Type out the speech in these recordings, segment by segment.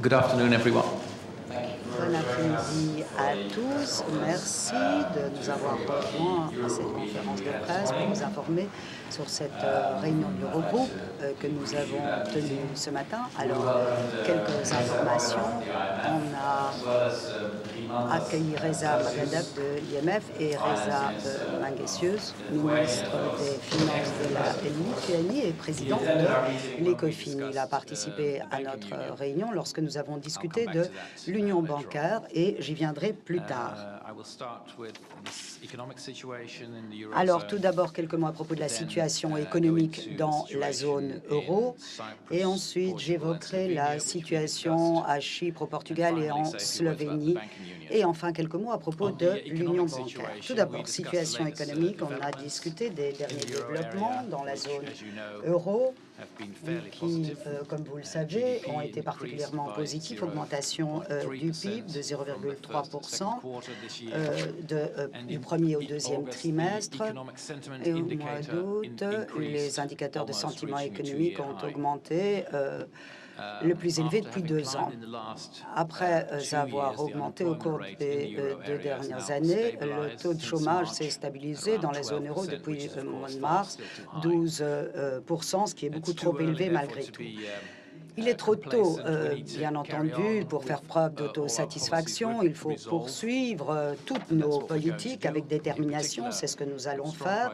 Good afternoon, everyone. Bon après-midi à tous. Merci de nous avoir rejoints à cette conférence de presse pour nous informer sur cette réunion de l'Eurogroupe que nous avons tenue ce matin. Alors, quelques informations. On a accueilli Reza Maghadab de l'IMF et Reza Mengesseus, ministre des Finances de la Lituanie et président de l'ECOFIN. Il a participé à notre réunion lorsque nous avons discuté de l'union bancaire et j'y viendrai plus tard. Alors, tout d'abord, quelques mots à propos de la situation économique dans la zone euro et ensuite j'évoquerai la situation à Chypre, au Portugal et en Slovénie et enfin quelques mots à propos de l'union bancaire. Tout d'abord, situation économique, on a discuté des derniers développements dans la zone euro qui, comme vous le savez, ont été particulièrement positifs. Augmentation du PIB de 0,3% du premier au deuxième trimestre. Et au mois d'août, les indicateurs de sentiment économique ont augmenté le plus élevé depuis 2 ans. Après avoir augmenté au cours des 2 dernières années, le taux de chômage s'est stabilisé dans la zone euro depuis le mois de mars, 12%, ce qui est beaucoup trop élevé malgré tout. Il est trop tôt, bien entendu, pour faire preuve d'autosatisfaction. Il faut poursuivre toutes nos politiques avec détermination. C'est ce que nous allons faire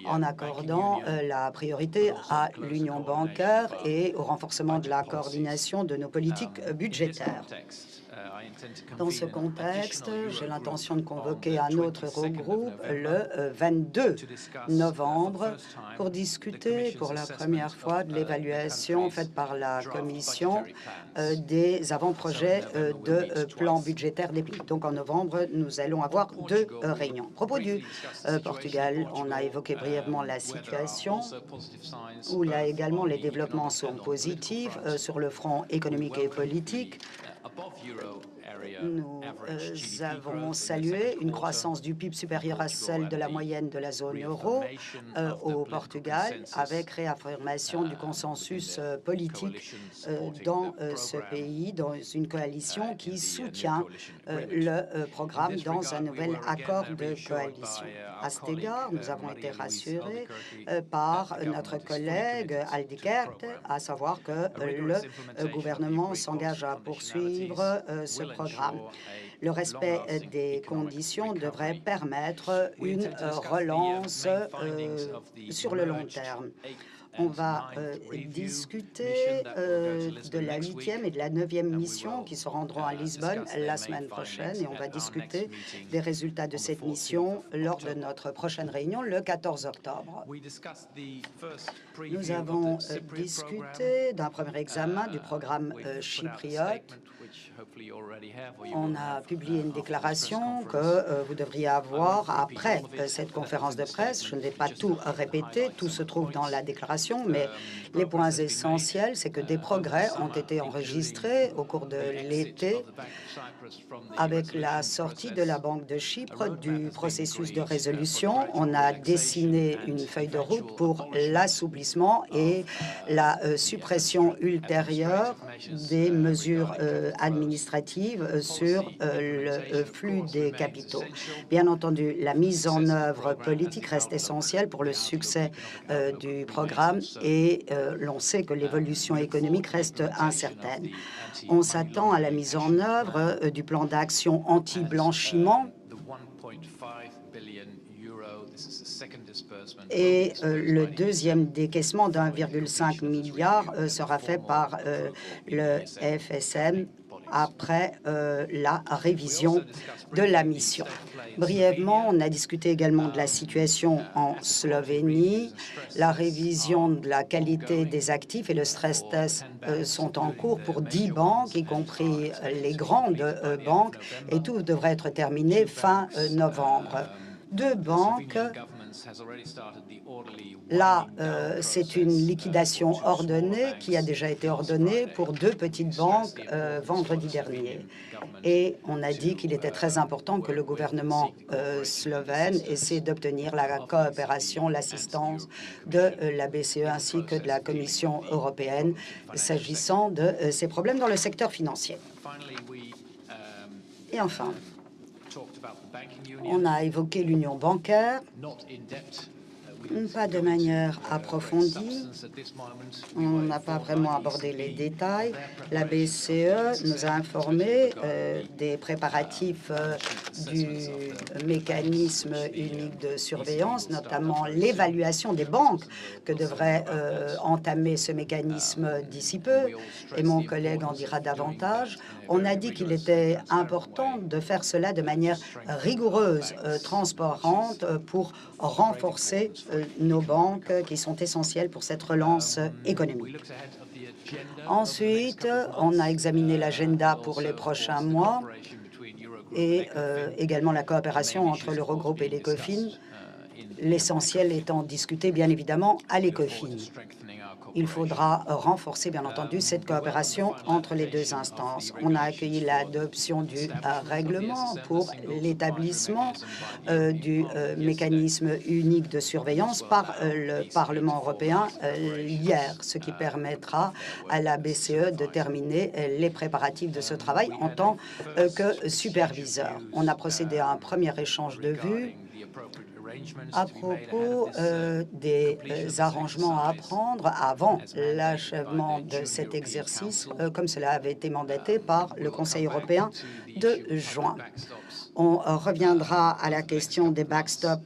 en accordant la priorité à l'union bancaire et au renforcement de la coordination de nos politiques budgétaires. Dans ce contexte, j'ai l'intention de convoquer un autre Eurogroupe le 22 novembre pour discuter pour la première fois de l'évaluation faite par la Commission des avant-projets de plan budgétaire des pays. Donc en novembre, nous allons avoir 2 réunions. À propos du Portugal, on a évoqué brièvement la situation où là également les développements sont positifs sur le front économique et politique. Nous avons salué une croissance du PIB supérieure à celle de la moyenne de la zone euro au Portugal, avec réaffirmation du consensus politique dans ce pays, dans une coalition qui soutient le programme dans un nouvel accord de coalition. À cet égard, nous avons été rassurés par notre collègue Aldigert, à savoir que le gouvernement s'engage à poursuivre ce programme. Le respect des conditions devrait permettre une relance sur le long terme. On va discuter de la 8e et de la 9e mission qui se rendront à Lisbonne la semaine prochaine et on va discuter des résultats de cette mission lors de notre prochaine réunion le 14 octobre. Nous avons discuté d'un premier examen du programme chypriote. On a publié une déclaration que vous devriez avoir après cette conférence de presse. Je ne vais pas tout répéter, tout se trouve dans la déclaration, mais les points essentiels, c'est que des progrès ont été enregistrés au cours de l'été avec la sortie de la Banque de Chypre du processus de résolution. On a dessiné une feuille de route pour l'assouplissement et la suppression ultérieure des mesures administratives sur le flux des capitaux. Bien entendu, la mise en œuvre politique reste essentielle pour le succès du programme et l'on sait que l'évolution économique reste incertaine. On s'attend à la mise en œuvre du plan d'action anti-blanchiment et le deuxième décaissement d'1,5 milliard sera fait par le FSM après la révision de la mission. Brièvement, on a discuté également de la situation en Slovénie. La révision de la qualité des actifs et le stress test sont en cours pour 10 banques, y compris les grandes banques, et tout devrait être terminé fin novembre. 2 banques Là, c'est une liquidation ordonnée qui a déjà été ordonnée pour 2 petites banques vendredi dernier. Et on a dit qu'il était très important que le gouvernement slovène essaie d'obtenir la coopération, l'assistance de la BCE ainsi que de la Commission européenne s'agissant de ces problèmes dans le secteur financier. Et enfin, on a évoqué l'union bancaire, pas de manière approfondie. On n'a pas vraiment abordé les détails. La BCE nous a informé des préparatifs du mécanisme unique de surveillance, notamment l'évaluation des banques que devrait entamer ce mécanisme d'ici peu, et mon collègue en dira davantage. On a dit qu'il était important de faire cela de manière rigoureuse, transparente, pour renforcer nos banques qui sont essentielles pour cette relance économique. Ensuite, on a examiné l'agenda pour les prochains mois et également la coopération entre l'Eurogroupe et l'ECOFIN, l'essentiel étant discuté bien évidemment à l'ECOFIN. Il faudra renforcer, bien entendu, cette coopération entre les 2 instances. On a accueilli l'adoption du règlement pour l'établissement du mécanisme unique de surveillance par le Parlement européen hier, ce qui permettra à la BCE de terminer les préparatifs de ce travail en tant que superviseur. On a procédé à un premier échange de vues à propos des arrangements à prendre avant l'achèvement de cet exercice, comme cela avait été mandaté par le Conseil européen de juin. On reviendra à la question des backstops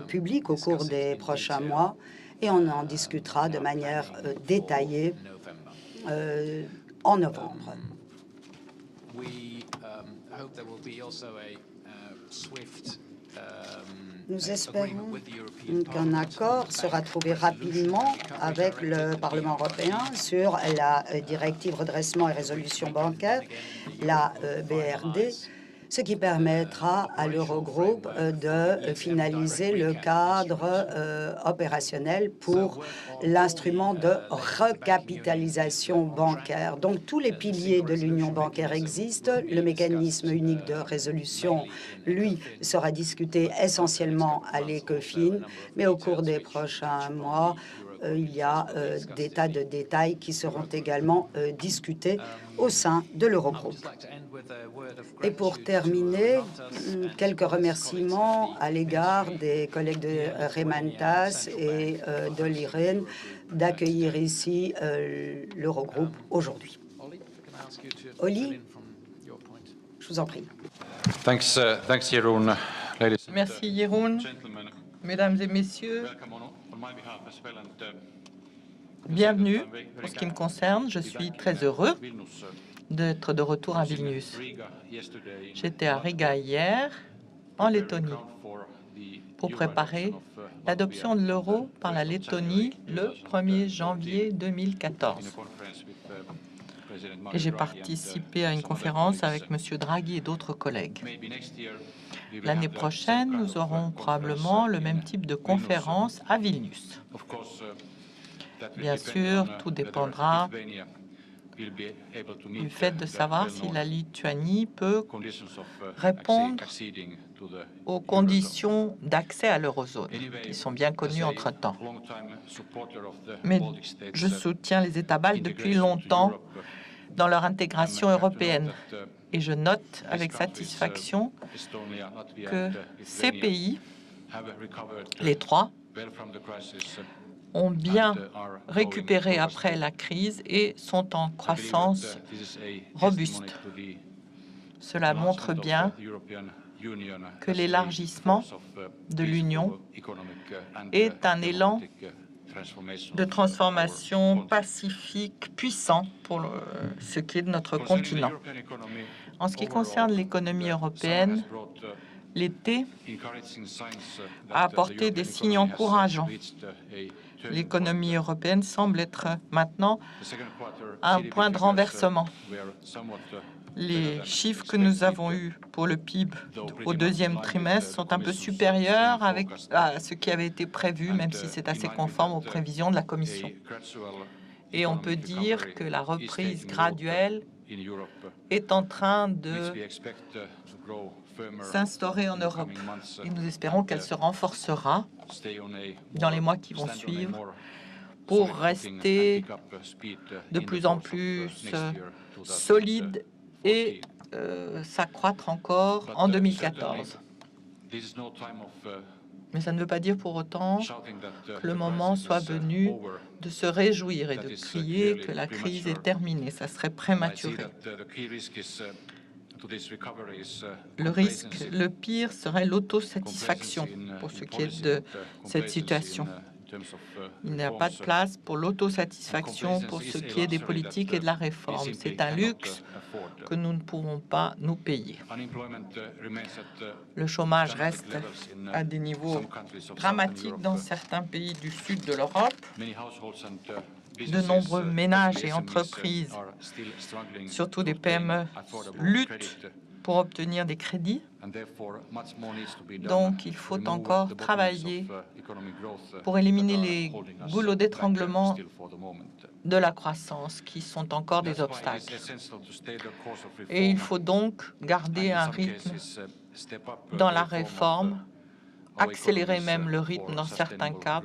publics au cours des prochains mois et on en discutera de manière détaillée en novembre. Nous espérons qu'un accord sera trouvé rapidement avec le Parlement européen sur la directive redressement et résolution bancaire, la BRD, ce qui permettra à l'Eurogroupe de finaliser le cadre opérationnel pour l'instrument de recapitalisation bancaire. Donc, tous les piliers de l'union bancaire existent. Le mécanisme unique de résolution, lui, sera discuté essentiellement à l'ECOFIN, mais au cours des prochains mois, il y a des tas de détails qui seront également discutés au sein de l'Eurogroupe. Et pour terminer, quelques remerciements à l'égard des collègues de Remantas et de l'IREN d'accueillir ici l'Eurogroupe aujourd'hui. Oli, je vous en prie. Merci, Jeroen. Mesdames et messieurs, bienvenue. Pour ce qui me concerne, je suis très heureux d'être de retour à Vilnius. J'étais à Riga hier, en Lettonie, pour préparer l'adoption de l'euro par la Lettonie le 1er janvier 2014. Et j'ai participé à une conférence avec M. Draghi et d'autres collègues. L'année prochaine, nous aurons probablement le même type de conférence à Vilnius. Bien sûr, tout dépendra du fait de savoir si la Lituanie peut répondre aux conditions d'accès à l'eurozone, qui sont bien connues entre-temps. Mais je soutiens les États baltes depuis longtemps dans leur intégration européenne. Et je note avec satisfaction que ces pays, les 3, ont bien récupéré après la crise et sont en croissance robuste. Cela montre bien que l'élargissement de l'Union est un élan de transformation pacifique puissant pour ce qui est de notre continent. En ce qui concerne l'économie européenne, l'été a apporté des signes encourageants l'économie européenne semble être maintenant à un point de renversement. Les chiffres que nous avons eus pour le PIB au deuxième trimestre sont un peu supérieurs à ce qui avait été prévu, même si c'est assez conforme aux prévisions de la Commission. Et on peut dire que la reprise graduelle est en train de s'instaurer en Europe. Et nous espérons qu'elle se renforcera dans les mois qui vont suivre pour rester de plus en plus solide et s'accroître encore en 2014. Mais ça ne veut pas dire pour autant que le moment soit venu de se réjouir et de crier que la crise est terminée. Ça serait prématuré. Le risque, le pire, serait l'autosatisfaction pour ce qui est de cette situation. Il n'y a pas de place pour l'autosatisfaction pour ce qui est des politiques et de la réforme. C'est un luxe que nous ne pouvons pas nous payer. Le chômage reste à des niveaux dramatiques dans certains pays du sud de l'Europe. De nombreux ménages et entreprises, surtout des PME, luttent pour obtenir des crédits. Donc, il faut encore travailler pour éliminer les goulots d'étranglement de la croissance, qui sont encore des obstacles. Et il faut donc garder un rythme dans la réforme, accélérer même le rythme dans certains cas,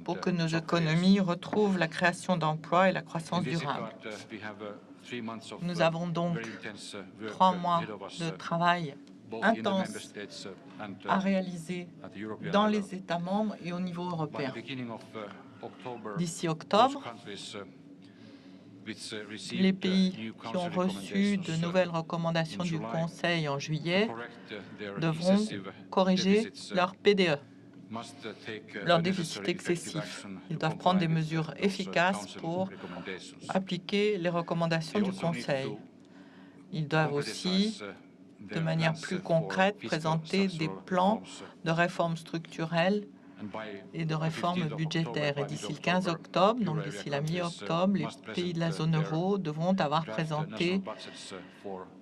pour que nos économies retrouvent la création d'emplois et la croissance durable. Nous avons donc 3 mois de travail intense à réaliser dans les États membres et au niveau européen. D'ici octobre, les pays qui ont reçu de nouvelles recommandations du Conseil en juillet devront corriger leur PDE, leur déficit excessif. Ils doivent prendre des mesures efficaces pour appliquer les recommandations du Conseil. Ils doivent aussi, de manière plus concrète, présenter des plans de réformes structurelles et de réformes budgétaires. Et d'ici le 15 octobre, donc d'ici la mi-octobre, les pays de la zone euro devront avoir présenté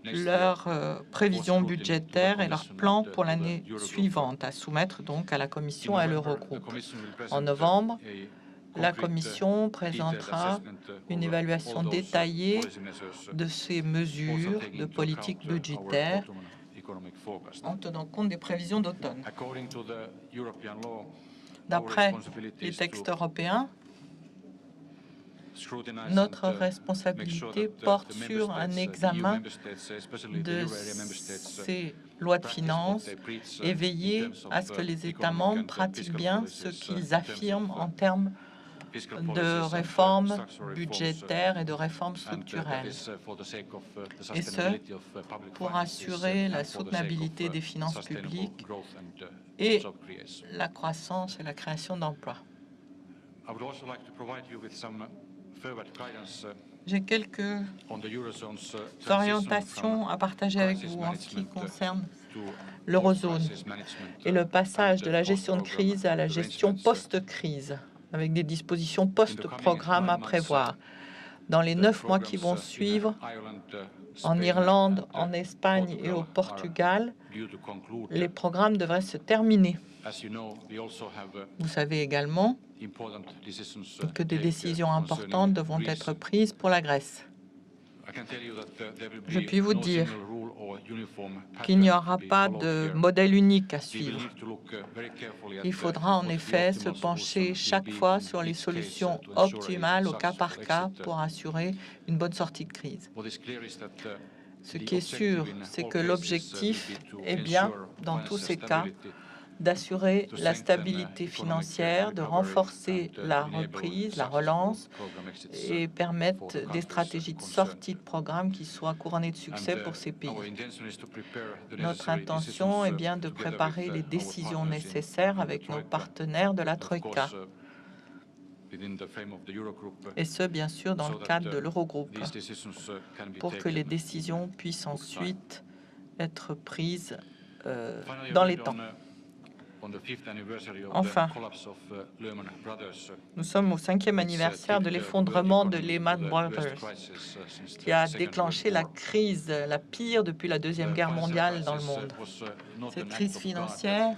leurs prévisions budgétaires et leurs plans pour l'année suivante, à soumettre donc à la Commission et à l'Eurogroupe. En novembre, la Commission présentera une évaluation détaillée de ces mesures de politique budgétaire en tenant compte des prévisions d'automne. D'après les textes européens, notre responsabilité porte sur un examen de ces lois de finances et veiller à ce que les États membres pratiquent bien ce qu'ils affirment en termes de réformes budgétaires et de réformes structurelles, et ce, pour assurer la soutenabilité des finances publiques et la croissance et la création d'emplois. J'ai quelques orientations à partager avec vous en ce qui concerne l'eurozone et le passage de la gestion de crise à la gestion post-crise, avec des dispositions post-programme à prévoir. Dans les 9 mois qui vont suivre, en Irlande, en Espagne et au Portugal, les programmes devraient se terminer. Vous savez également que des décisions importantes devront être prises pour la Grèce. Je puis vous dire qu'il n'y aura pas de modèle unique à suivre. Il faudra en effet se pencher chaque fois sur les solutions optimales au cas par cas pour assurer une bonne sortie de crise. Ce qui est sûr, c'est que l'objectif est bien, dans tous ces cas, d'assurer la stabilité financière, de renforcer la reprise, la relance et permettre des stratégies de sortie de programme qui soient couronnées de succès pour ces pays. Notre intention est bien de préparer les décisions nécessaires avec nos partenaires de la Troïka, et ce, bien sûr, dans le cadre de l'Eurogroupe, pour que les décisions puissent ensuite être prises dans les temps. Enfin, nous sommes au 5e anniversaire de l'effondrement de Lehman Brothers, qui a déclenché la crise la pire depuis la Deuxième Guerre mondiale dans le monde. Cette crise financière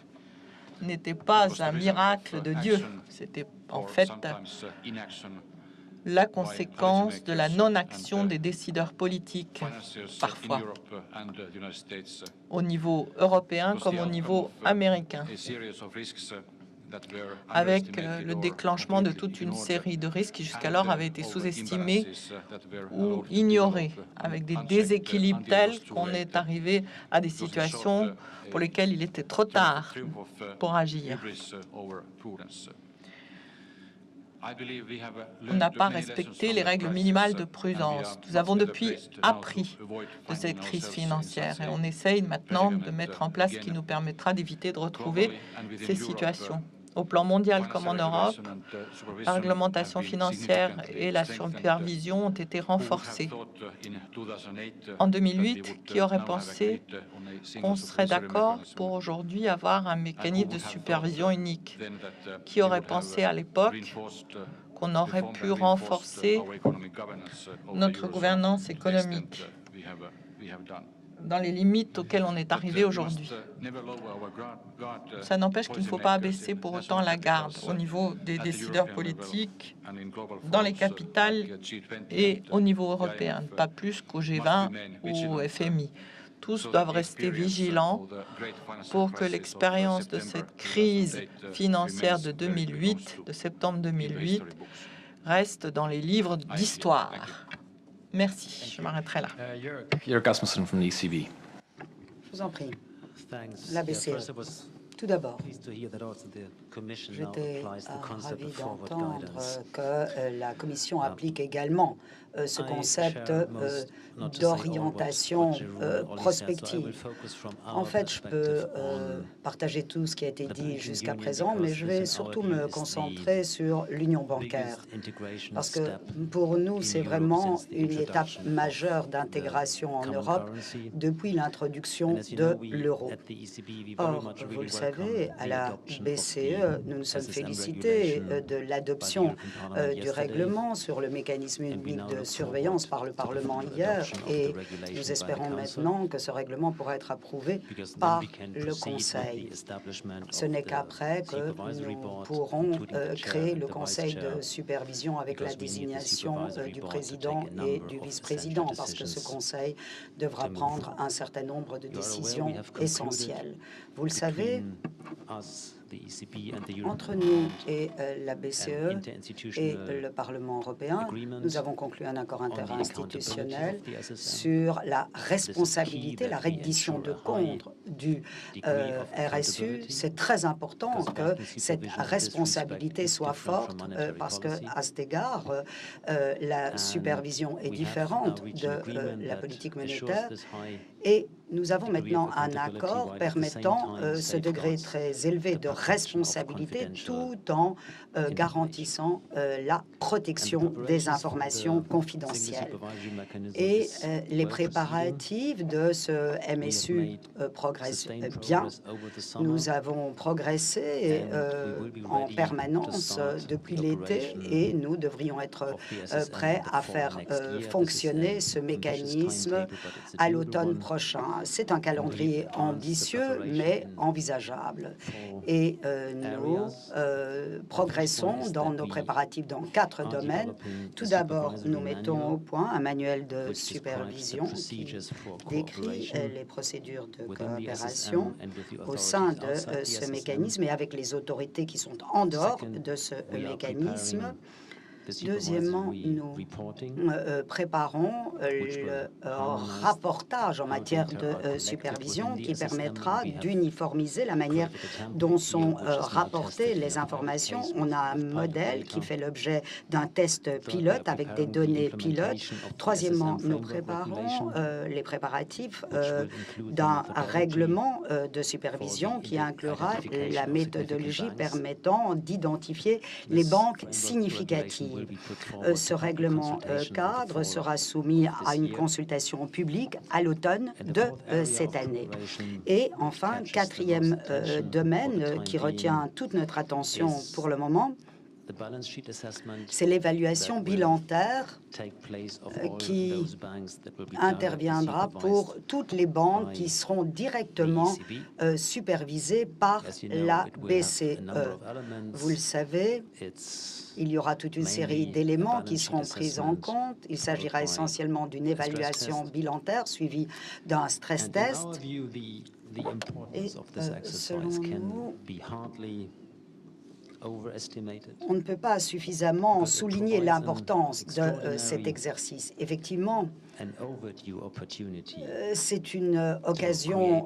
n'était pas un miracle de Dieu, c'était en fait la conséquence de la non-action des décideurs politiques, parfois, au niveau européen comme au niveau américain, avec le déclenchement de toute une série de risques qui jusqu'alors avaient été sous-estimés ou ignorés, avec des déséquilibres tels qu'on est arrivé à des situations pour lesquelles il était trop tard pour agir. On n'a pas respecté les règles minimales de prudence. Nous avons depuis appris de cette crise financière et on essaye maintenant de mettre en place ce qui nous permettra d'éviter de retrouver ces situations. Au plan mondial comme en Europe, la réglementation financière et la supervision ont été renforcées. En 2008, qui aurait pensé qu'on serait d'accord pour aujourd'hui avoir un mécanisme de supervision unique? Qui aurait pensé à l'époque qu'on aurait pu renforcer notre gouvernance économique dans les limites auxquelles on est arrivé aujourd'hui? Ça n'empêche qu'il ne faut pas abaisser pour autant la garde au niveau des décideurs politiques, dans les capitales et au niveau européen, pas plus qu'au G20 ou au FMI. Tous doivent rester vigilants pour que l'expérience de cette crise financière de 2008, de septembre 2008, reste dans les livres d'histoire. Merci, je m'arrêterai là. Jörg Asmussen from the ECB. Je vous en prie. La BCE. Tout d'abord, j'étais ravi d'entendre que la Commission applique également ce concept d'orientation prospective. En fait, je peux partager tout ce qui a été dit jusqu'à présent, mais je vais surtout me concentrer sur l'union bancaire, parce que pour nous, c'est vraiment une étape majeure d'intégration en Europe depuis l'introduction de l'euro. Or, vous le savez, à la BCE, nous nous sommes félicités de l'adoption du règlement sur le mécanisme unique de surveillance par le Parlement hier, et nous espérons maintenant que ce règlement pourra être approuvé par le Conseil. Ce n'est qu'après que nous pourrons créer le Conseil de supervision avec la désignation du président et du vice-président, parce que ce Conseil devra prendre un certain nombre de décisions essentielles. Vous le savez, entre nous et la BCE et le Parlement européen, nous avons conclu un accord interinstitutionnel sur la responsabilité, la reddition de comptes du RSU. C'est très important que cette responsabilité soit forte parce que, à cet égard, la supervision est différente de la politique monétaire. Et nous avons maintenant un accord permettant ce degré très élevé de responsabilité tout en garantissant la protection des informations confidentielles. Et les préparatifs de ce MSU progressent bien. Nous avons progressé en permanence depuis l'été et nous devrions être prêts à faire fonctionner ce mécanisme à l'automne prochain. C'est un calendrier ambitieux, mais envisageable. Et nous progressons dans nos préparatifs dans 4 domaines. Tout d'abord, nous mettons au point un manuel de supervision qui décrit les procédures de coopération au sein de ce mécanisme et avec les autorités qui sont en dehors de ce mécanisme. Deuxièmement, nous préparons le rapportage en matière de supervision qui permettra d'uniformiser la manière dont sont rapportées les informations. On a un modèle qui fait l'objet d'un test pilote avec des données pilotes. Troisièmement, nous préparons les préparatifs d'un règlement de supervision qui inclura la méthodologie permettant d'identifier les banques significatives. Ce règlement cadre sera soumis à une consultation publique à l'automne de cette année. Et enfin, quatrième domaine qui retient toute notre attention pour le moment, c'est l'évaluation bilantaire qui interviendra pour toutes les banques qui seront directement supervisées par la BCE. Vous le savez, il y aura toute une série d'éléments qui seront pris en compte. Il s'agira essentiellement d'une évaluation bilantaire suivie d'un stress test. Et selon nous, on ne peut pas suffisamment souligner l'importance de cet exercice. Effectivement, c'est une occasion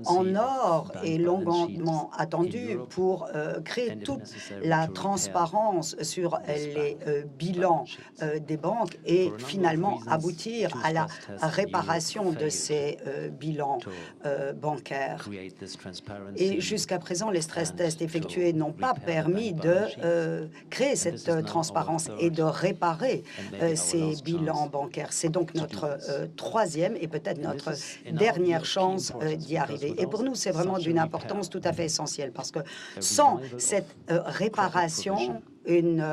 en or et longuement attendue pour créer toute la transparence sur les bilans des banques et finalement aboutir à la réparation de ces bilans bancaires. Et jusqu'à présent, les stress tests effectués n'ont pas permis de créer cette transparence et de réparer ces bilans bancaires. C'est donc notre troisième et peut-être notre dernière chance d'y arriver. Et pour nous, c'est vraiment d'une importance tout à fait essentielle parce que sans cette réparation, une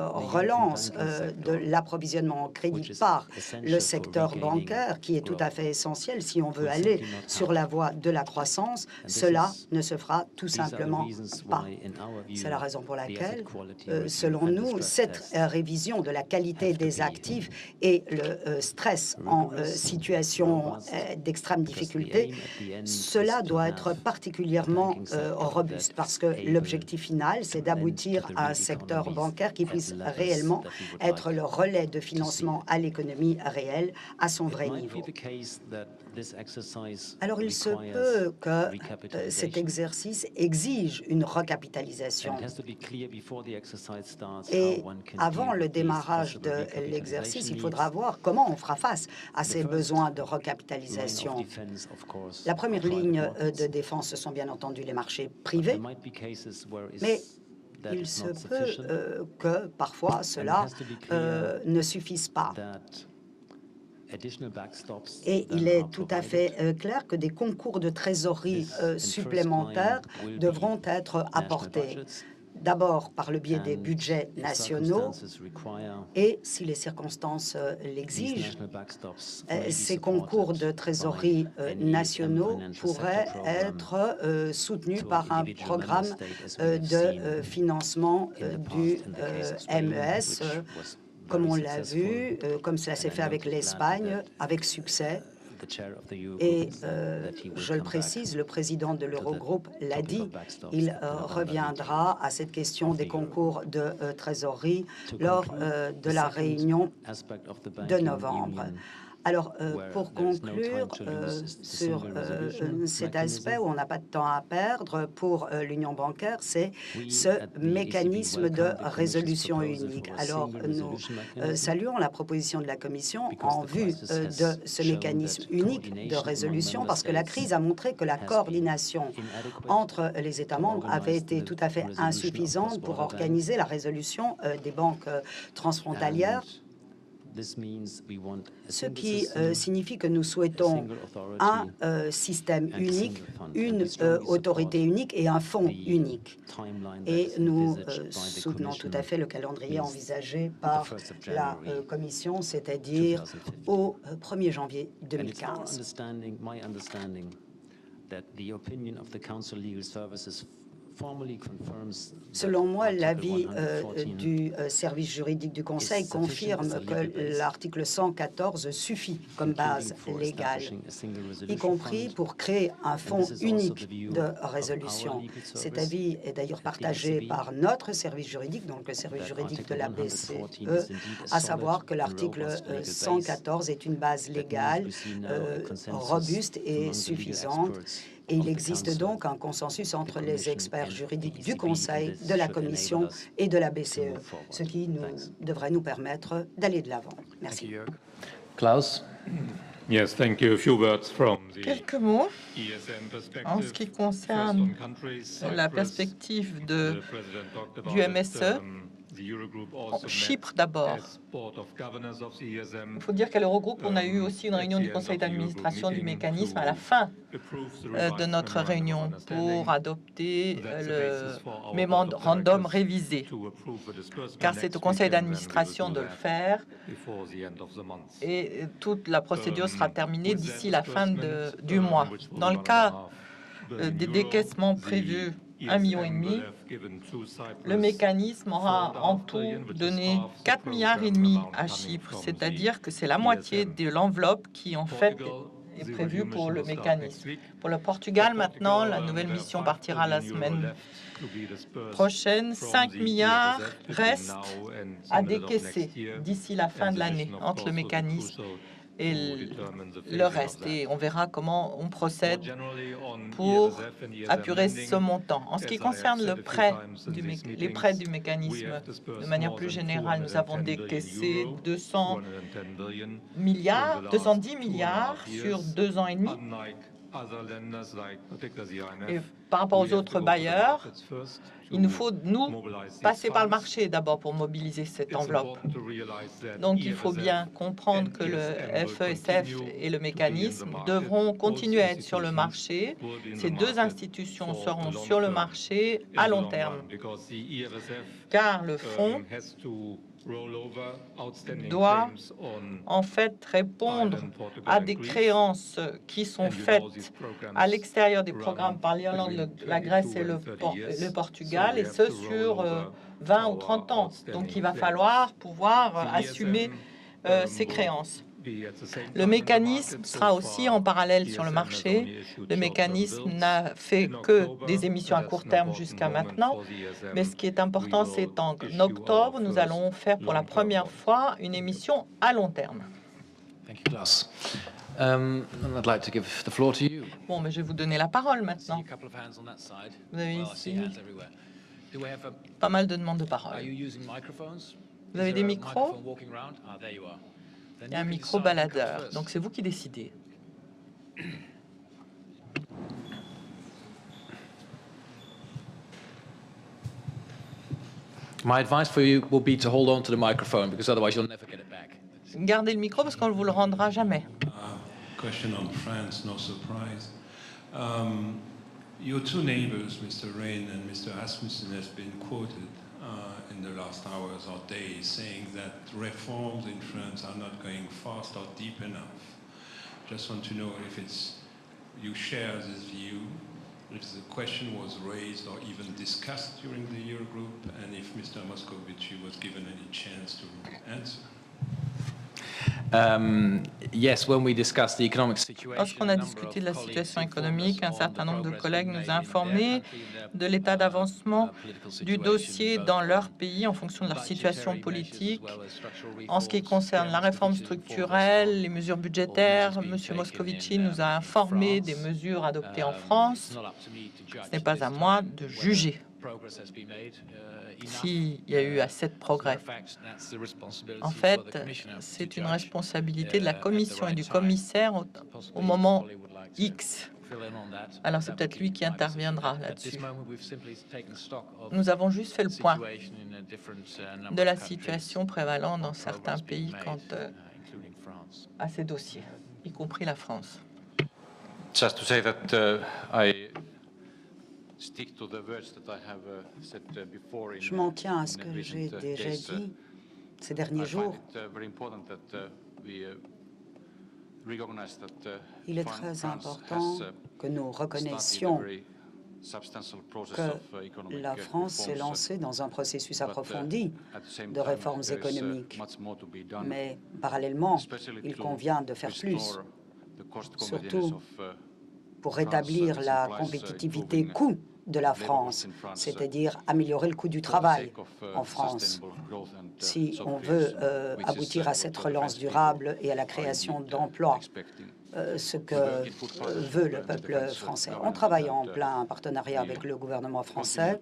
relance de l'approvisionnement en crédit par le secteur bancaire, qui est tout à fait essentiel si on veut aller sur la voie de la croissance, cela ne se fera tout simplement pas. C'est la raison pour laquelle, selon nous, cette révision de la qualité des actifs et le stress en situation d'extrême difficulté, cela doit être particulièrement robuste parce que l'objectif final, c'est d'aboutir à un secteur bancaire qui puisse réellement être le relais de financement à l'économie réelle à son vrai niveau. Alors, il se peut que cet exercice exige une recapitalisation. Et avant le démarrage de l'exercice, il faudra voir comment on fera face à ces besoins de recapitalisation. La première ligne de défense, ce sont bien entendu les marchés privés, mais il se peut que parfois cela ne suffise pas. Et il est tout à fait clair que des concours de trésorerie supplémentaires devront être apportés. D'abord par le biais des budgets nationaux et, si les circonstances l'exigent, ces concours de trésorerie nationaux pourraient être soutenus par un programme de financement du MES, comme on l'a vu, comme cela s'est fait avec l'Espagne, avec succès. Et je le précise, le président de l'Eurogroupe l'a dit, il reviendra à cette question des concours de trésorerie lors de la réunion de novembre. Alors, pour conclure sur cet aspect où on n'a pas de temps à perdre pour l'union bancaire, c'est ce mécanisme de résolution unique. Alors, nous saluons la proposition de la Commission en vue de ce mécanisme unique de résolution parce que la crise a montré que la coordination entre les États membres avait été tout à fait insuffisante pour organiser la résolution des banques transfrontalières. Ce qui signifie que nous souhaitons un système unique, une autorité unique et un fonds unique. Et nous soutenons tout à fait le calendrier envisagé par la Commission, c'est-à-dire au 1er janvier 2015. Selon moi, l'avis du service juridique du Conseil confirme que l'article 114 suffit comme base légale, y compris pour créer un fonds unique de résolution. Cet avis est d'ailleurs partagé par notre service juridique, donc le service juridique de la BCE, à savoir que l'article 114 est une base légale robuste et suffisante. Et il existe donc un consensus entre les experts juridiques du Conseil, de la Commission et de la BCE, ce qui devrait nous permettre d'aller de l'avant. Merci. Klaus? Yes, thank you. A few words from the Quelques mots ESM perspective. en ce qui concerne la perspective du MSE. Chypre d'abord. Il faut dire qu'à l'Eurogroupe, on a eu aussi une réunion du conseil d'administration du mécanisme à la fin de notre réunion pour adopter le mémorandum révisé, car c'est au conseil d'administration de le faire et toute la procédure sera terminée d'ici la fin du mois. Dans le cas des décaissements prévus 1,5 million, le mécanisme aura en tout donné 4,5 milliards à Chypre, c'est-à-dire que c'est la moitié de l'enveloppe qui en fait est prévue pour le mécanisme. Pour le Portugal, maintenant, la nouvelle mission partira la semaine prochaine. 5 milliards restent à décaisser d'ici la fin de l'année entre le mécanisme et le reste. Et on verra comment on procède pour apurer ce montant. En ce qui concerne les prêts du mécanisme, de manière plus générale, nous avons décaissé 210 milliards sur 2 ans et demi. Et par rapport aux autres bailleurs, il nous faut, nous, passer par le marché d'abord pour mobiliser cette enveloppe. Donc, il faut bien comprendre que le FESF et le mécanisme devront continuer à être sur le marché. Ces deux institutions seront sur le marché à long terme, car le fonds doit en fait répondre à des créances qui sont faites à l'extérieur des programmes par l'Irlande, la Grèce et le Portugal, et ce sur 20 ou 30 ans. Donc il va falloir pouvoir assumer ces créances. Le mécanisme sera aussi en parallèle sur le marché. Le mécanisme n'a fait que des émissions à court terme jusqu'à maintenant. Mais ce qui est important, c'est qu'en octobre, nous allons faire pour la première fois une émission à long terme. Bon, mais je vais vous donner la parole maintenant. Vous avez ici pas mal de demandes de parole. Vous avez des micros? Il y a un micro baladeur, donc c'est vous qui décidez. My advice for you will be to hold on to the microphone because otherwise you'll never get it back. Gardez le micro parce qu'on ne vous le rendra jamais. Question on France, no surprise. Your two neighbors, Mr. Rehn and Mr. Asmussen, has been quoted in the last hours or days saying that reforms in France are not going fast or deep enough. Just want to know if you share this view, if the question was raised or even discussed during the Eurogroup, and if Mr. Moscovici was given any chance to answer. Lorsqu'on a discuté de la situation économique, un certain nombre de collègues nous a informés de l'état d'avancement du dossier dans leur pays en fonction de leur situation politique. En ce qui concerne la réforme structurelle, les mesures budgétaires, M. Moscovici nous a informé des mesures adoptées en France. Ce n'est pas à moi de juger s'il y a eu assez de progrès. En fait, c'est une responsabilité de la Commission et du commissaire au moment X. Alors, c'est peut-être lui qui interviendra là-dessus. Nous avons juste fait le point de la situation prévalant dans certains pays quant à ces dossiers, y compris la France. Just to say that Je m'en tiens à ce que j'ai déjà dit ces derniers jours. Il est très important que nous reconnaissions que la France s'est lancée dans un processus approfondi de réformes économiques. Mais parallèlement, il convient de faire plus, surtout pour rétablir la compétitivité coût de la France, c'est-à-dire améliorer le coût du travail en France. Si on veut aboutir à cette relance durable et à la création d'emplois, ce que veut le peuple français. On travaille en plein partenariat avec le gouvernement français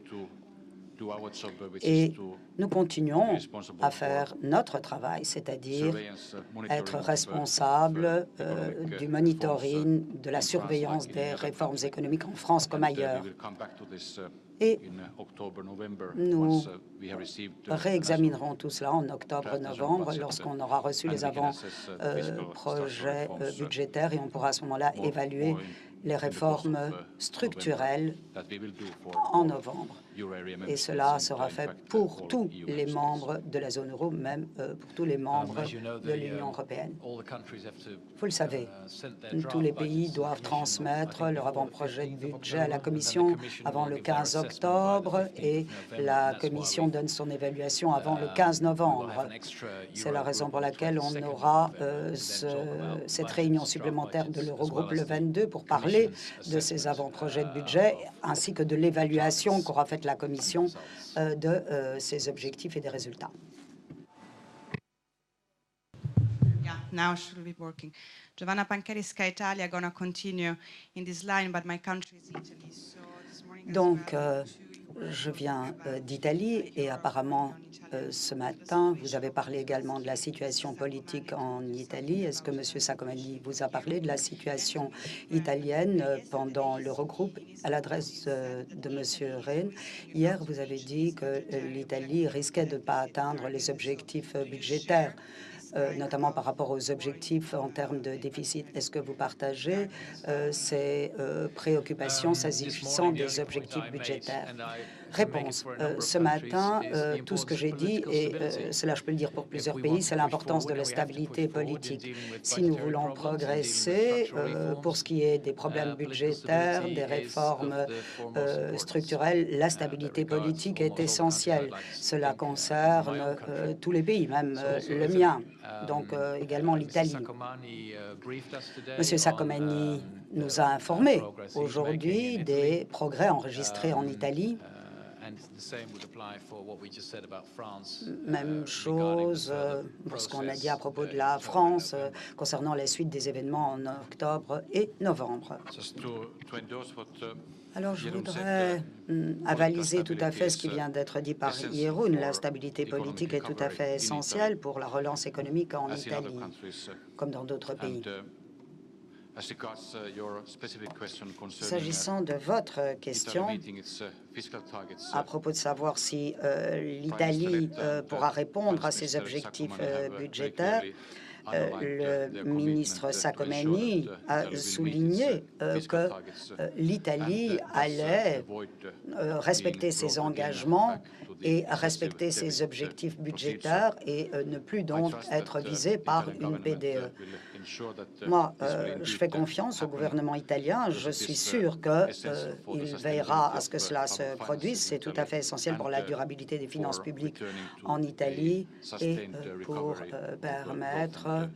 et nous continuons à faire notre travail, c'est-à-dire être responsable du monitoring, de la surveillance des réformes économiques en France comme ailleurs. Et nous réexaminerons tout cela en octobre-novembre lorsqu'on aura reçu les avant-projets budgétaires et on pourra à ce moment-là évaluer les réformes structurelles en novembre. Et cela sera fait pour tous les membres de la zone euro, même pour tous les membres de l'Union européenne. Vous le savez, tous les pays doivent transmettre leur avant-projet de budget à la Commission avant le 15 octobre et la Commission donne son évaluation avant le 15 novembre. C'est la raison pour laquelle on aura cette réunion supplémentaire de l'Eurogroupe le 22 pour parler de ces avant-projets de budget ainsi que de l'évaluation qu'aura faite la Commission de ces objectifs et des résultats. Now should be working. Giovanna Pancari-Ska Italia gonna continue in this line, but my country is Italy. So this morning Donc, je viens d'Italie et apparemment ce matin, vous avez parlé également de la situation politique en Italie. Est-ce que M. Saccomanni vous a parlé de la situation italienne pendant l'Eurogroupe à l'adresse de M. Rehn? Hier, vous avez dit que l'Italie risquait de ne pas atteindre les objectifs budgétaires, notamment par rapport aux objectifs en termes de déficit. Est-ce que vous partagez ces préoccupations s'agissant des objectifs budgétaires? Réponse. Ce matin, tout ce que j'ai dit, et cela je peux le dire pour plusieurs pays, c'est l'importance de la stabilité politique. Si nous voulons progresser pour ce qui est des problèmes budgétaires, des réformes structurelles, la stabilité politique est essentielle. Cela concerne tous les pays, même le mien, donc également l'Italie. Monsieur Saccomanni nous a informé aujourd'hui des progrès enregistrés en Italie. Même chose pour ce qu'on a dit à propos de la France concernant la suite des événements en octobre et novembre. Alors, je voudrais avaliser tout à fait ce qui vient d'être dit par Jeroen. La stabilité politique est tout à fait essentielle pour la relance économique en Italie, comme dans d'autres pays. S'agissant de votre question à propos de savoir si l'Italie pourra répondre à ses objectifs budgétaires, le ministre Saccomanni a souligné que l'Italie allait respecter ses engagements et respecter ses objectifs budgétaires et ne plus donc être visée par une PDE. Moi, je fais confiance au gouvernement italien. Je suis sûr qu'il veillera à ce que cela se produise. C'est tout à fait essentiel pour la durabilité des finances publiques en Italie et pour permettre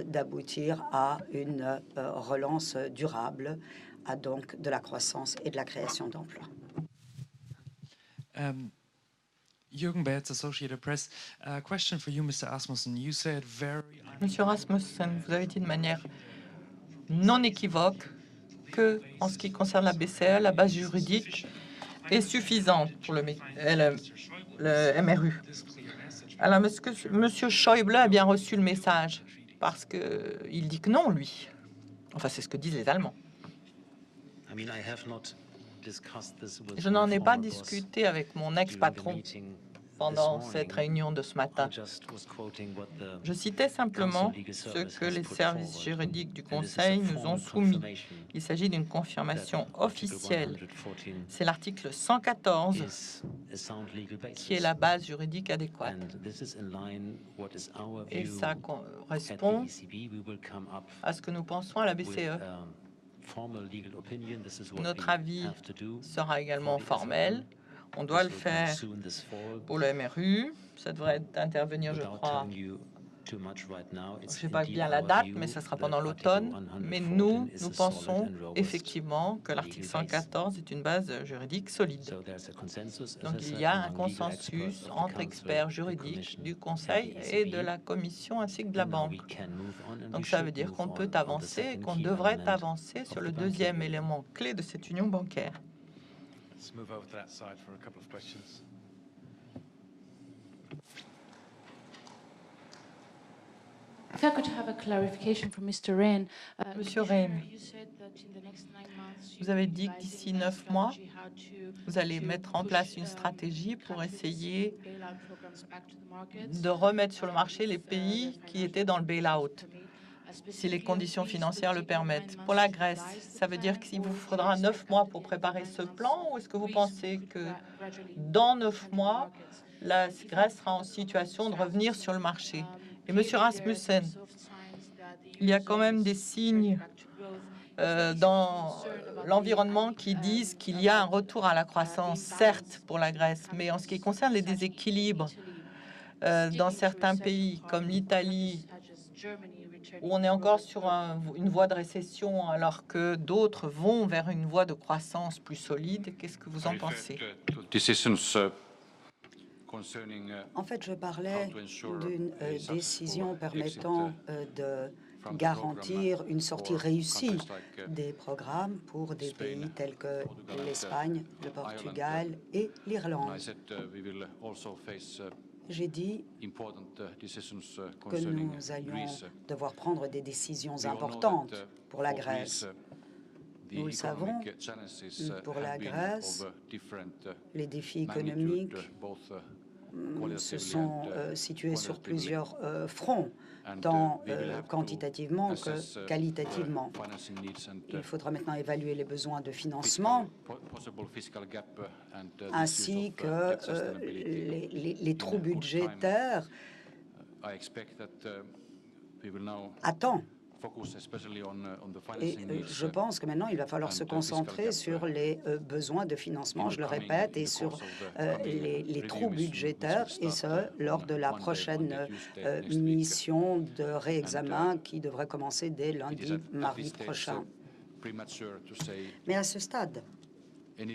d'aboutir à une relance durable, à donc de la croissance et de la création d'emplois. Jürgen Betz, Associated Press. Question for you, Mr. Asmussen. You said Monsieur Rasmussen, vous avez dit de manière non équivoque que, en ce qui concerne la BCE, la base juridique est suffisante pour le MRU. Alors, Monsieur Schäuble a bien reçu le message parce qu'il dit que non, lui. Enfin, c'est ce que disent les Allemands. Je n'en ai pas discuté avec mon ex-patron pendant cette réunion de ce matin. Je citais simplement ce que les services juridiques du Conseil nous ont soumis. Il s'agit d'une confirmation officielle. C'est l'article 114 qui est la base juridique adéquate. Et ça correspond à ce que nous pensons à la BCE. Notre avis sera également formel. On doit le faire pour le MRU. Ça devrait intervenir, je crois, je ne sais pas bien la date, mais ça sera pendant l'automne. Mais nous pensons effectivement que l'article 114 est une base juridique solide. Donc il y a un consensus entre experts juridiques du Conseil et de la Commission ainsi que de la Banque. Donc ça veut dire qu'on peut avancer et qu'on devrait avancer sur le deuxième élément clé de cette union bancaire. Let's move over to that side for a couple of questions. If I could have a clarification from Mr. Rehn. Monsieur Rehn, Vous avez dit que d'ici 9 mois, vous allez mettre en place une stratégie pour essayer de remettre sur le marché les pays qui étaient dans le bail-out, si les conditions financières le permettent. Pour la Grèce, ça veut dire qu'il vous faudra 9 mois pour préparer ce plan, ou est-ce que vous pensez que dans 9 mois, la Grèce sera en situation de revenir sur le marché? Et Monsieur Rasmussen, il y a quand même des signes dans l'environnement qui disent qu'il y a un retour à la croissance, certes, pour la Grèce, mais en ce qui concerne les déséquilibres dans certains pays comme l'Italie, où on est encore sur une voie de récession alors que d'autres vont vers une voie de croissance plus solide, qu'est-ce que vous en pensez? En fait, je parlais d'une décision permettant de garantir une sortie réussie des programmes pour des pays tels que l'Espagne, le Portugal et l'Irlande. J'ai dit que nous allions devoir prendre des décisions importantes pour la Grèce. Nous le savons, pour la Grèce, les défis économiques se sont situés sur plusieurs fronts, tant quantitativement que qualitativement. Il faudra maintenant évaluer les besoins de financement ainsi que les trous budgétaires à temps. Et je pense que maintenant, il va falloir se concentrer sur les besoins de financement, je le répète, et sur les trous budgétaires, et ce, lors de la prochaine mission de réexamen qui devrait commencer dès lundi, mardi prochain. Mais à ce stade, il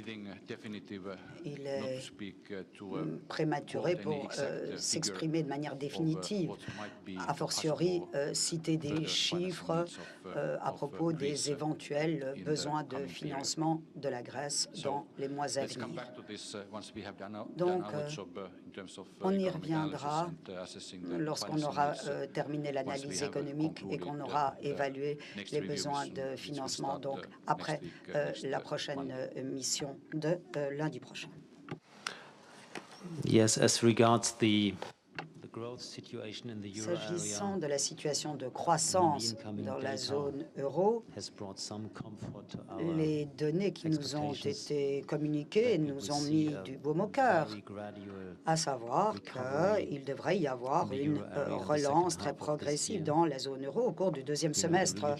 est prématuré pour s'exprimer de manière définitive, a fortiori citer des chiffres à propos des éventuels besoins de financement de la Grèce dans les mois à venir. Donc, on y reviendra lorsqu'on aura terminé l'analyse économique et qu'on aura évalué les besoins de financement, donc après la prochaine mission de lundi prochain. Yes, as regards S'agissant de la situation de croissance dans la zone euro, les données qui nous ont été communiquées nous ont mis du baume au cœur, à savoir qu'il devrait y avoir une relance très progressive dans la zone euro au cours du deuxième semestre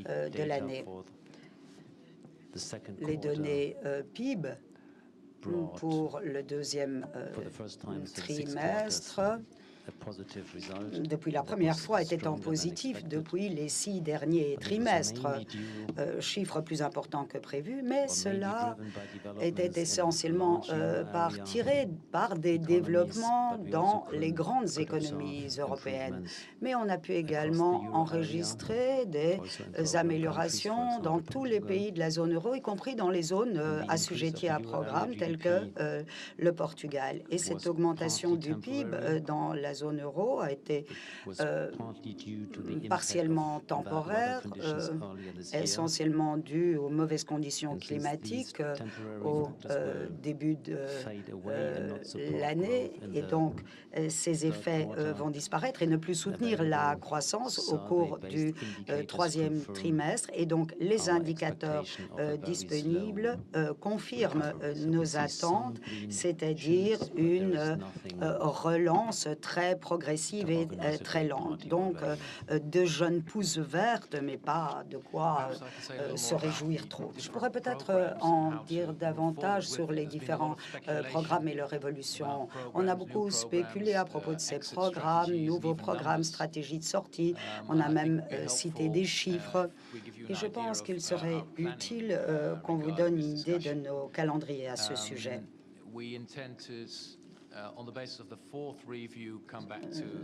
de l'année. Les données PIB pour le deuxième trimestre, depuis la première fois, était en positif depuis les 6 derniers trimestres, chiffre plus important que prévu, mais cela était essentiellement tiré par des développements dans les grandes économies européennes. Mais on a pu également enregistrer des améliorations dans tous les pays de la zone euro, y compris dans les zones assujetties à programme telles que le Portugal. Et cette augmentation du PIB dans la zone euro a été partiellement temporaire, essentiellement due aux mauvaises conditions climatiques au début de l'année. Et donc, ces effets vont disparaître et ne plus soutenir la croissance au cours du troisième trimestre. Et donc, les indicateurs disponibles confirment nos attentes, c'est-à-dire une relance très progressive et très lente. Donc, de jeunes pousses vertes, mais pas de quoi se réjouir trop. Je pourrais peut-être en dire davantage sur les différents programmes et leur évolution. On a beaucoup spéculé à propos de ces programmes, nouveaux programmes, stratégies de sortie. On a même cité des chiffres. Et je pense qu'il serait utile qu'on vous donne une idée de nos calendriers à ce sujet.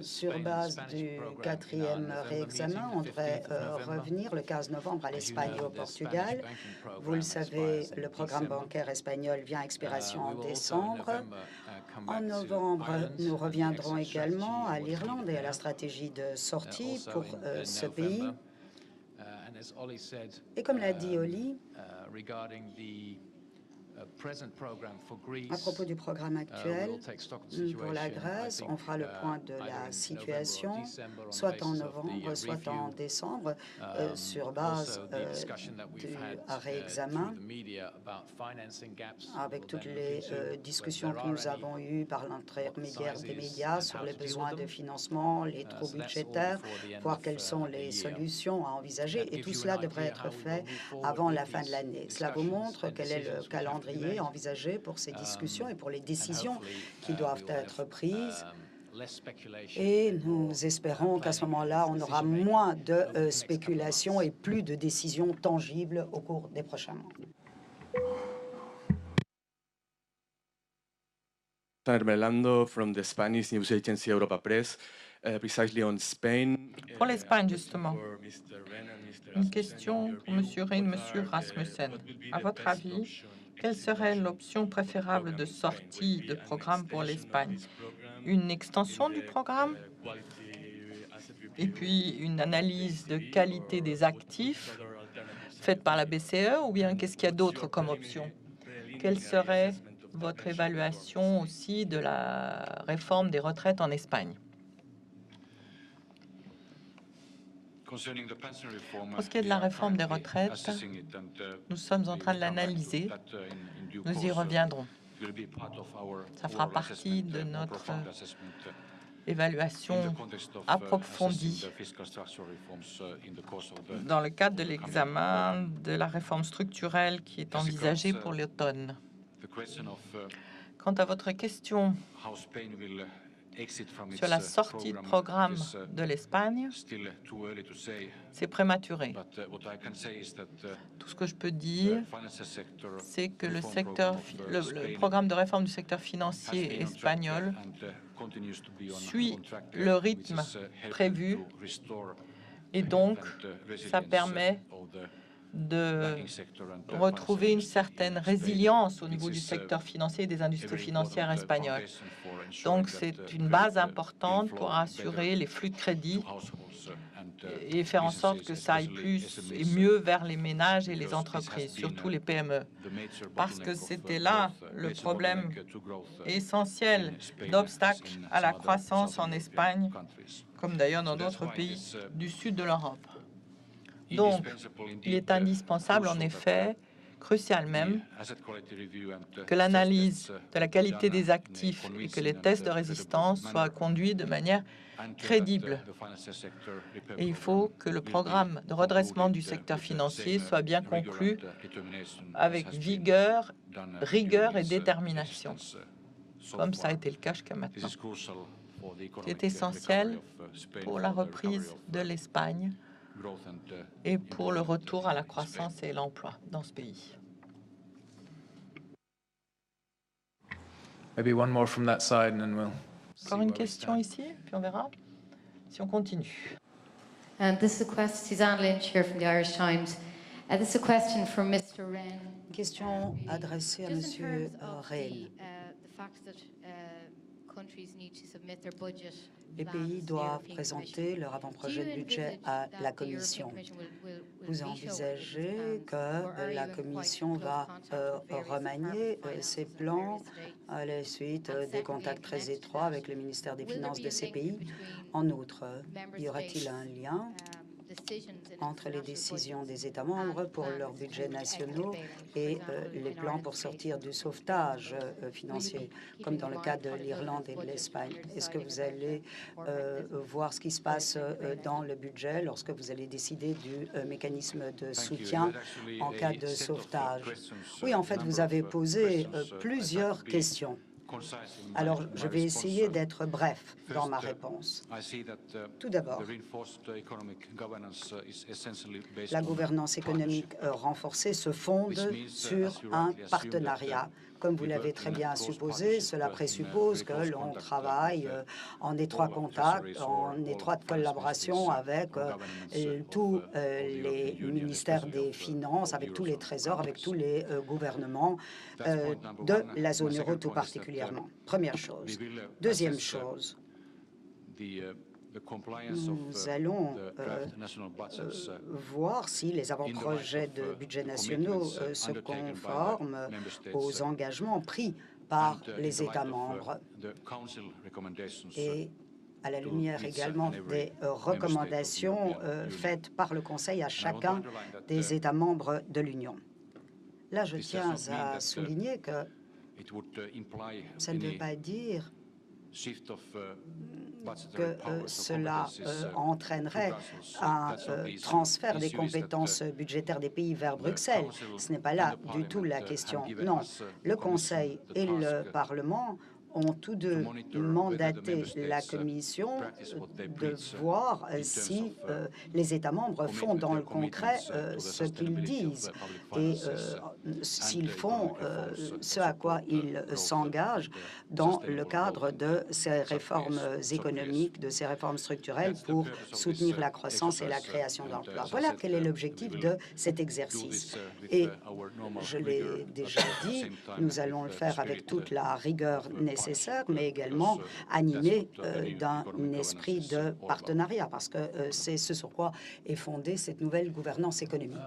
Sur base du quatrième réexamen, on devrait revenir le 15 novembre à l'Espagne et au Portugal. Vous le savez, le programme bancaire espagnol vient à expiration en décembre. En novembre, nous reviendrons également à l'Irlande et à la stratégie de sortie pour ce pays. Et comme l'a dit Oli, à propos du programme actuel, pour la Grèce, on fera le point de la situation, soit en novembre, soit en décembre, sur base du réexamen, avec toutes les discussions que nous avons eues par l'intermédiaire des médias sur les besoins de financement, les trous budgétaires, voir quelles sont les solutions à envisager, et tout cela devrait être fait avant la fin de l'année. Cela vous montre quel est le calendrier envisagé pour ces discussions et pour les décisions qui doivent être prises. Et nous espérons qu'à ce moment-là, on aura moins de spéculation et plus de décisions tangibles au cours des prochains mois. Armelando from the Spanish news agency Europa Press, precisely on Spain. Pour l'Espagne, justement, une question pour M. Rehn, M. Rasmussen. À votre avis, quelle serait l'option préférable de sortie de programme pour l'Espagne? Une extension du programme et puis une analyse de qualité des actifs faite par la BCE, ou bien qu'est-ce qu'il y a d'autre comme option? Quelle serait votre évaluation aussi de la réforme des retraites en Espagne? Pour ce qui est de la réforme des retraites, nous sommes en train de l'analyser. Nous y reviendrons. Ça fera partie de notre évaluation approfondie dans le cadre de l'examen de la réforme structurelle qui est envisagée pour l'automne. Quant à votre question sur la sortie de programme de l'Espagne, c'est prématuré. Tout ce que je peux dire, c'est que le programme de réforme du secteur financier espagnol suit le rythme prévu et donc ça permet de retrouver une certaine résilience au niveau du secteur financier et des industries financières espagnoles. Donc, c'est une base importante pour assurer les flux de crédit et faire en sorte que ça aille plus et mieux vers les ménages et les entreprises, surtout les PME. Parce que c'était là le problème essentiel d'obstacle à la croissance en Espagne, comme d'ailleurs dans d'autres pays du sud de l'Europe. Donc, il est indispensable, en effet, crucial même, que l'analyse de la qualité des actifs et que les tests de résistance soient conduits de manière crédible. Et il faut que le programme de redressement du secteur financier soit bien conclu avec vigueur, rigueur et détermination, comme ça a été le cas jusqu'à maintenant. C'est essentiel pour la reprise de l'Espagne et pour le retour à la croissance et l'emploi dans ce pays. Maybe one more from that side, and then we'll Encore une question ici, puis on verra si on continue. This is a question, Suzanne Lynch here from the Irish Times. This is a question for Mr. Rehn. Question adressée à Monsieur Rehn. Les pays doivent présenter leur avant-projet de budget à la Commission. Vous envisagez que la Commission va remanier ces plans à la suite des contacts très étroits avec le ministère des Finances de ces pays? En outre, y aura-t-il un lien entre les décisions des États membres pour leurs budgets nationaux et les plans pour sortir du sauvetage financier, comme dans le cas de l'Irlande et de l'Espagne? Est-ce que vous allez voir ce qui se passe dans le budget lorsque vous allez décider du mécanisme de soutien en cas de sauvetage? Oui, en fait, vous avez posé plusieurs questions. Alors, je vais essayer d'être bref dans ma réponse. Tout d'abord, la gouvernance économique renforcée se fonde sur un partenariat. Comme vous l'avez très bien supposé, cela présuppose que l'on travaille en étroit contact, en étroite collaboration avec tous les ministères des Finances, avec tous les trésors, avec tous les gouvernements de la zone euro tout particulièrement. Première chose. Deuxième chose, Nous allons voir si les avant-projets de budget nationaux se conforment aux engagements pris par les États membres et à la lumière également des recommandations faites par le Conseil à chacun des États membres de l'Union. Là, je tiens à souligner que ça ne veut pas dire que cela entraînerait un transfert des compétences budgétaires des pays vers Bruxelles. Ce n'est pas là du tout la question. Non, le Conseil et le Parlement ont tous deux mandaté la Commission de voir si les États membres font dans le concret ce qu'ils disent et s'ils font ce à quoi ils s'engagent dans le cadre de ces réformes économiques, de ces réformes structurelles pour soutenir la croissance et la création d'emplois. Voilà quel est l'objectif de cet exercice. Et je l'ai déjà dit, nous allons le faire avec toute la rigueur nécessaire, mais également animé d'un esprit de partenariat, parce que c'est ce sur quoi est fondée cette nouvelle gouvernance économique.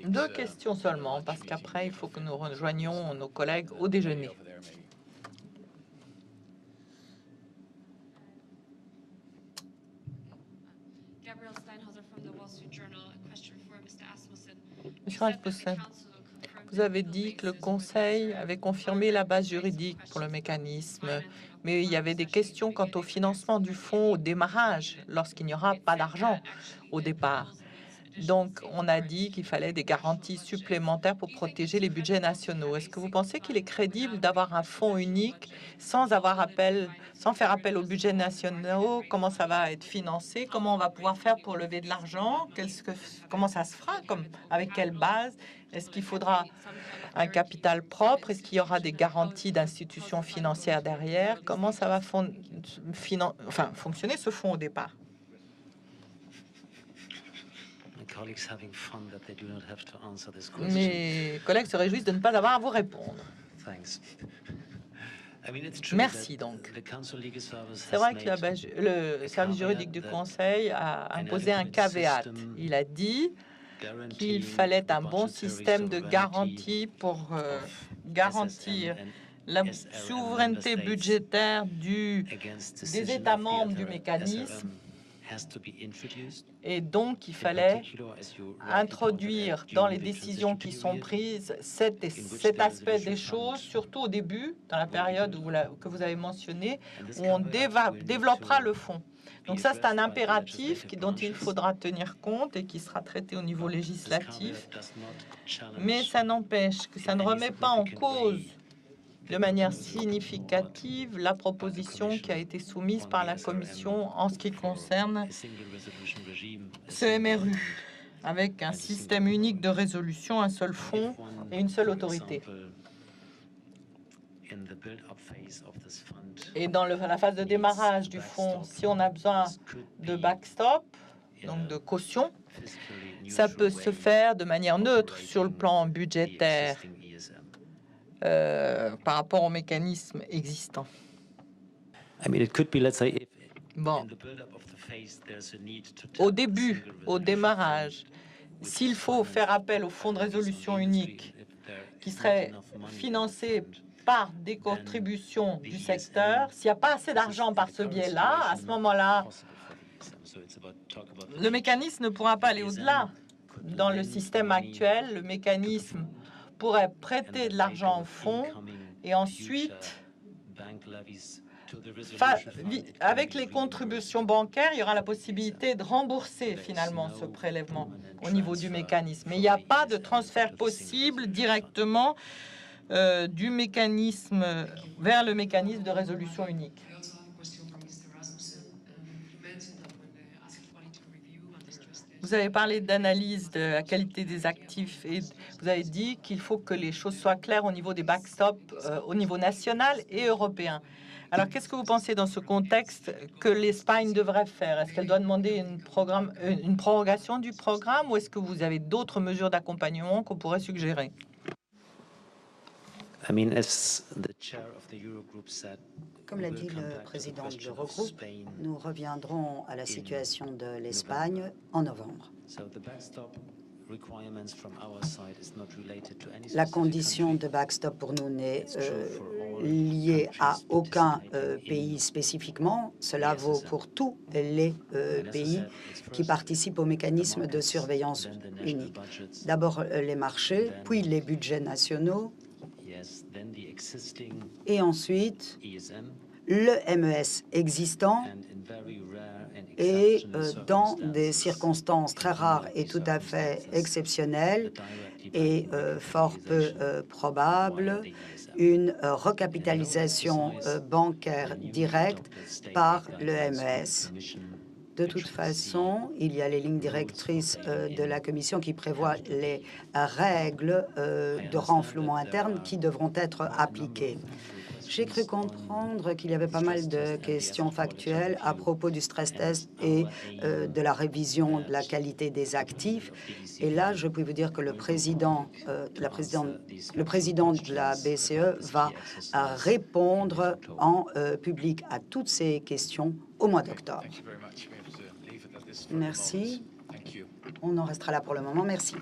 Deux questions seulement, parce qu'après, il faut que nous rejoignions nos collègues au déjeuner. Monsieur Rasmussen, vous avez dit que le Conseil avait confirmé la base juridique pour le mécanisme, mais il y avait des questions quant au financement du fonds au démarrage, lorsqu'il n'y aura pas d'argent au départ. Donc, on a dit qu'il fallait des garanties supplémentaires pour protéger les budgets nationaux. Est-ce que vous pensez qu'il est crédible d'avoir un fonds unique sans faire appel aux budgets nationaux? Comment ça va être financé? Comment on va pouvoir faire pour lever de l'argent? Comment ça se fera? Avec quelle base? Est-ce qu'il faudra un capital propre? Est-ce qu'il y aura des garanties d'institutions financières derrière? Comment ça va fonctionner ce fonds au départ? Mes collègues se réjouissent de ne pas avoir à vous répondre. Merci donc. C'est vrai que le service juridique du Conseil a imposé un caveat. Il a dit qu'il fallait un bon système de garantie pour garantir la souveraineté budgétaire des États membres du mécanisme. Et donc, il fallait introduire dans les décisions qui sont prises cet aspect des choses, surtout au début, dans la période que vous avez mentionnée, où on développera le fonds. Donc ça, c'est un impératif dont il faudra tenir compte et qui sera traité au niveau législatif. Mais ça n'empêche que ça ne remet pas en cause de manière significative la proposition qui a été soumise par la Commission en ce qui concerne ce MRU, avec un système unique de résolution, un seul fonds et une seule autorité. Et dans la phase de démarrage du fonds, si on a besoin de backstop, donc de caution, ça peut se faire de manière neutre sur le plan budgétaire par rapport au mécanisme existant. Bon. Au début, au démarrage, s'il faut faire appel au fonds de résolution unique qui serait financé par des contributions du secteur, s'il n'y a pas assez d'argent par ce biais-là, à ce moment-là, le mécanisme ne pourra pas aller au-delà. Dans le système actuel, le mécanisme pourrait prêter de l'argent au fonds et ensuite, avec les contributions bancaires, il y aura la possibilité de rembourser finalement ce prélèvement au niveau du mécanisme. Mais il n'y a pas de transfert possible directement du mécanisme vers le mécanisme de résolution unique. Vous avez parlé d'analyse de la qualité des actifs et vous avez dit qu'il faut que les choses soient claires au niveau des backstops au niveau national et européen. Alors, qu'est-ce que vous pensez dans ce contexte que l'Espagne devrait faire? Est-ce qu'elle doit demander une prorogation du programme ou est-ce que vous avez d'autres mesures d'accompagnement qu'on pourrait suggérer? Comme l'a dit le président de l'Eurogroupe, nous reviendrons à la situation de l'Espagne en novembre. La condition de backstop pour nous n'est liée à aucun pays spécifiquement. Cela vaut pour tous les pays qui participent au mécanisme de surveillance unique. D'abord les marchés, puis les budgets nationaux, et ensuite le MES existant, et dans des circonstances très rares et tout à fait exceptionnelles et fort peu probables, une recapitalisation bancaire directe par le MES. De toute façon, il y a les lignes directrices de la Commission qui prévoient les règles de renflouement interne qui devront être appliquées. J'ai cru comprendre qu'il y avait pas mal de questions factuelles à propos du stress test et de la révision de la qualité des actifs. Et là, je peux vous dire que le président de la BCE va répondre en public à toutes ces questions au mois d'octobre. Merci. On en restera là pour le moment. Merci.